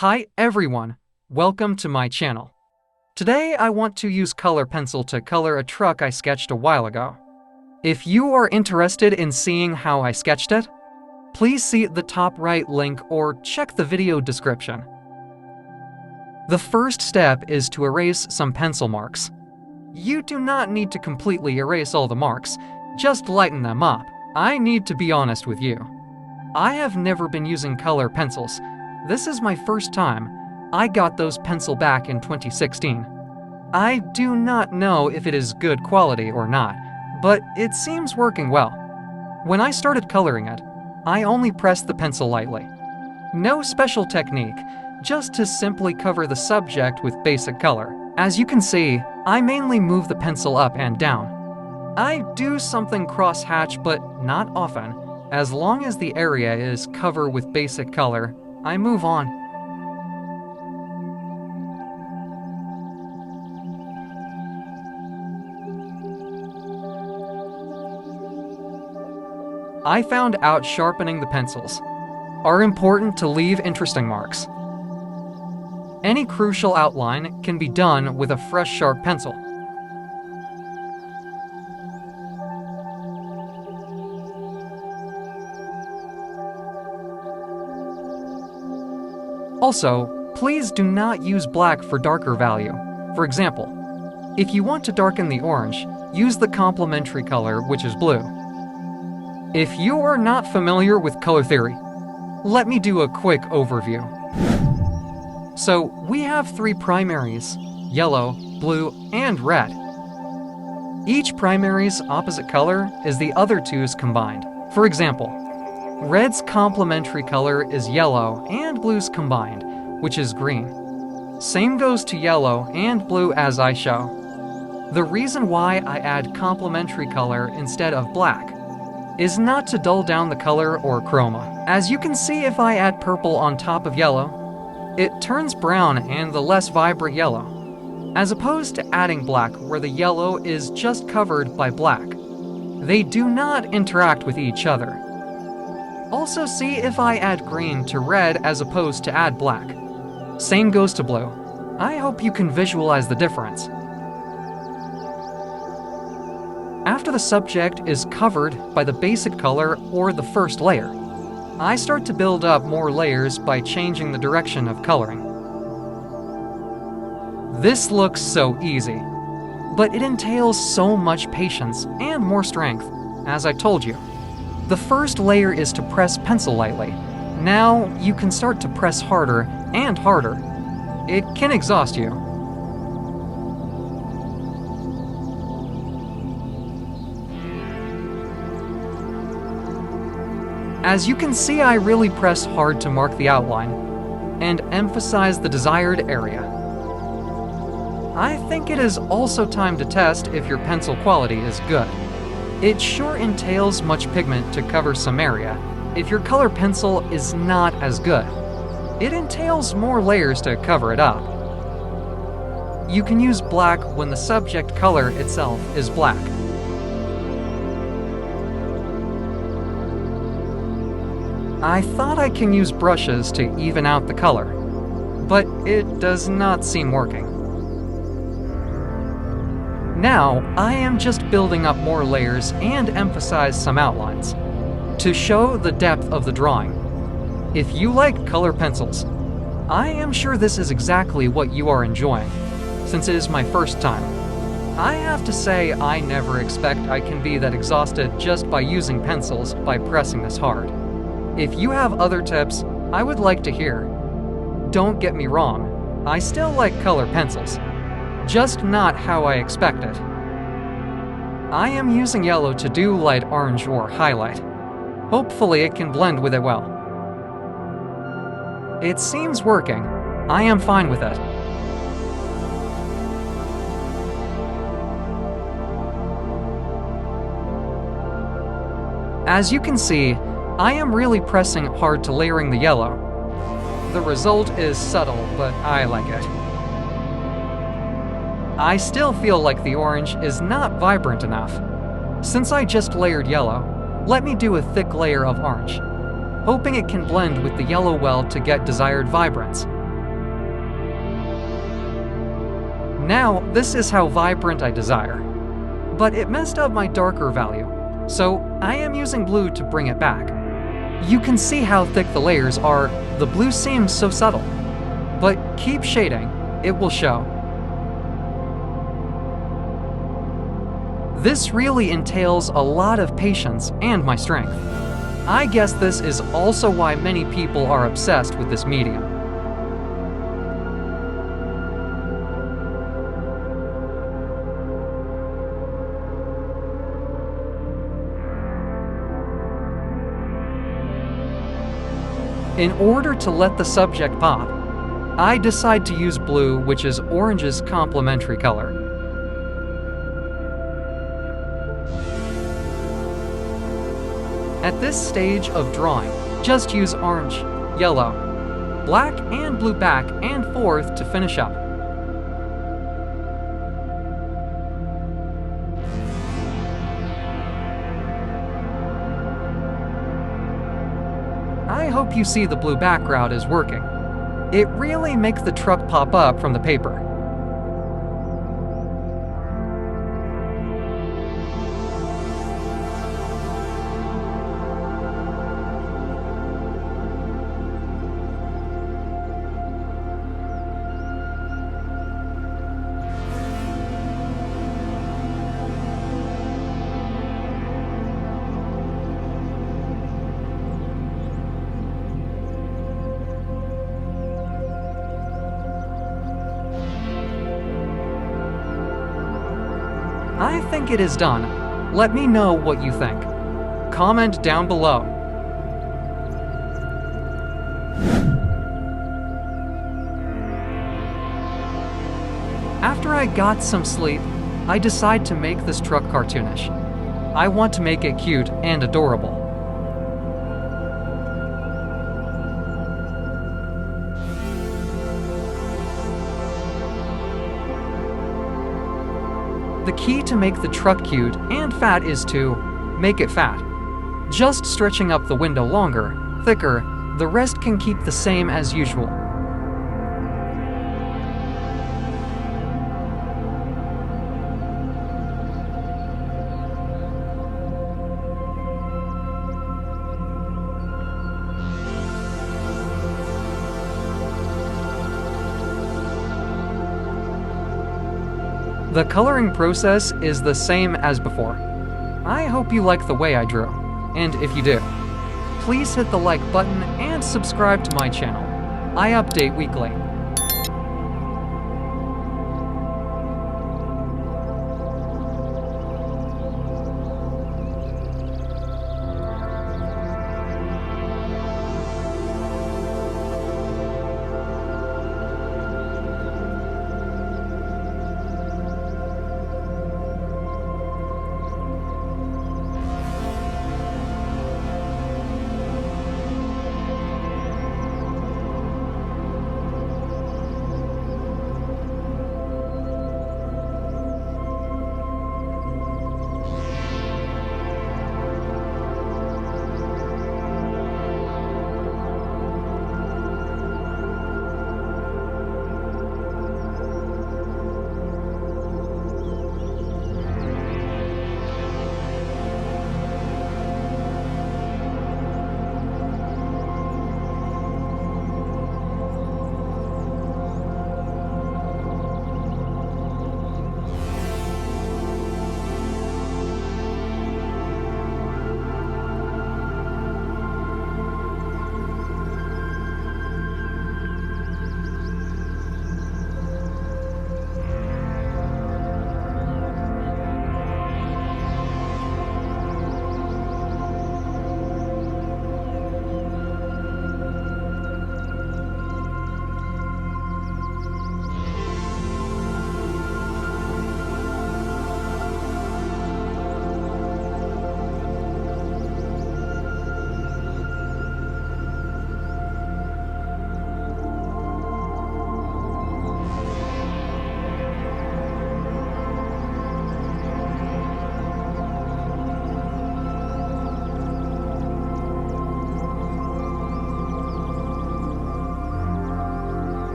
Hi everyone, welcome to my channel. Today I want to use color pencil to color a truck I sketched a while ago. If you are interested in seeing how I sketched it, please see the top right link or check the video description. The first step is to erase some pencil marks. You do not need to completely erase all the marks, just lighten them up. I need to be honest with you. I have never been using color pencils. This is my first time. I got those pencil back in 2016. I do not know if it is good quality or not, but it seems working well. When I started coloring it, I only pressed the pencil lightly. No special technique, just to simply cover the subject with basic color. As you can see, I mainly move the pencil up and down. I do something cross-hatch, but not often. As long as the area is covered with basic color, I move on. I found out sharpening the pencils are important to leave interesting marks. Any crucial outline can be done with a fresh sharp pencil. Also, please do not use black for darker value. For example, if you want to darken the orange, use the complementary color, which is blue. If you are not familiar with color theory, let me do a quick overview. So, we have three primaries: yellow, blue, and red. Each primary's opposite color is the other two's combined. For example, red's complementary color is yellow and blue's combined, which is green. Same goes to yellow and blue as I show. The reason why I add complementary color instead of black is not to dull down the color or chroma. As you can see, if I add purple on top of yellow, it turns brown and the less vibrant yellow, as opposed to adding black where the yellow is just covered by black. They do not interact with each other. Also, see if I add green to red as opposed to add black. Same goes to blue. I hope you can visualize the difference. After the subject is covered by the basic color or the first layer, I start to build up more layers by changing the direction of coloring. This looks so easy, but it entails so much patience and more strength, as I told you. The first layer is to press pencil lightly. Now you can start to press harder and harder. It can exhaust you. As you can see, I really press hard to mark the outline and emphasize the desired area. I think it is also time to test if your pencil quality is good. It sure entails much pigment to cover some area if your color pencil is not as good. It entails more layers to cover it up. You can use black when the subject color itself is black. I thought I can use brushes to even out the color, but it does not seem working. Now, I am just building up more layers and emphasize some outlines to show the depth of the drawing. If you like color pencils, I am sure this is exactly what you are enjoying, since it is my first time. I have to say, I never expect I can be that exhausted just by using pencils by pressing this hard. If you have other tips, I would like to hear. Don't get me wrong, I still like color pencils, just not how I expected. I am using yellow to do light orange or highlight. Hopefully it can blend with it well. It seems working. I am fine with it. As you can see, I am really pressing hard to layering the yellow. The result is subtle, but I like it. I still feel like the orange is not vibrant enough. Since I just layered yellow, let me do a thick layer of orange, hoping it can blend with the yellow well to get desired vibrance. Now, this is how vibrant I desire. But it messed up my darker value, so I am using blue to bring it back. You can see how thick the layers are. The blue seems so subtle. But keep shading, it will show. This really entails a lot of patience and my strength. I guess this is also why many people are obsessed with this medium. In order to let the subject pop, I decide to use blue, which is orange's complementary color. At this stage of drawing, just use orange, yellow, black, and blue back and forth to finish up. I hope you see the blue background is working. It really makes the truck pop up from the paper. I think it is done. Let me know what you think. Comment down below. After I got some sleep, I decide to make this truck cartoonish. I want to make it cute and adorable. The key to make the truck cute and fat is to make it fat. Just stretching up the window longer, thicker, the rest can keep the same as usual. The coloring process is the same as before. I hope you like the way I drew, and if you do, please hit the like button and subscribe to my channel. I update weekly.